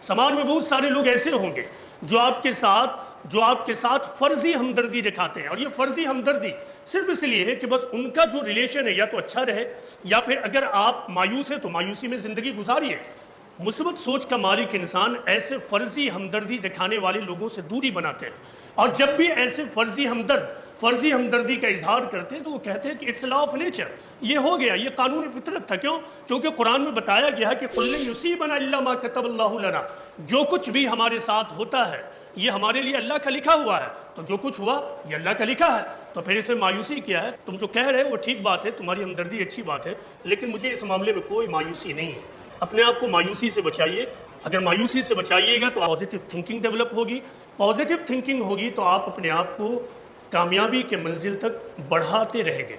سماج میں بہت سارے لوگ ایسے ہوں گے جو آپ کے ساتھ فرضی ہمدردی دکھاتے ہیں، اور یہ فرضی ہمدردی صرف اس لیے ہے کہ بس ان کا جو ریلیشن ہے یا تو اچھا رہے، یا پھر اگر آپ مایوس ہیں تو مایوسی میں زندگی گزاریے۔ مثبت سوچ کا مالک انسان ایسے فرضی ہمدردی دکھانے والے لوگوں سے دوری بناتے ہیں، اور جب بھی ایسے فرضی ہمدردی کا اظہار کرتے ہیں تو وہ کہتے ہیں کہ اٹس لا آف نیچر، یہ ہو گیا، یہ قانون فطرت تھا۔ کیوں؟ کیونکہ قرآن میں بتایا گیا ہے کہ قُل لَن يُصِيبَنَا إِلَّا مَا كَتَبَ اللَّهُ لَنَا، جو کچھ بھی ہمارے ساتھ ہوتا ہے یہ ہمارے لیے اللہ کا لکھا ہوا ہے، تو جو کچھ ہوا یہ اللہ کا لکھا ہے۔ تو پھر اس میں مایوسی کیا ہے؟ تم جو کہہ رہے ہو وہ ٹھیک بات ہے، تمہاری ہمدردی اچھی بات ہے، لیکن مجھے اس معاملے میں کوئی مایوسی نہیں ہے۔ اپنے آپ کو مایوسی سے بچائیے۔ اگر مایوسی سے بچائیے گا تو پازیٹیو تھنکنگ ڈیولپ ہوگی، پازیٹیو تھنکنگ ہوگی تو آپ اپنے آپ کو کامیابی کے منزل تک بڑھاتے رہیں گے۔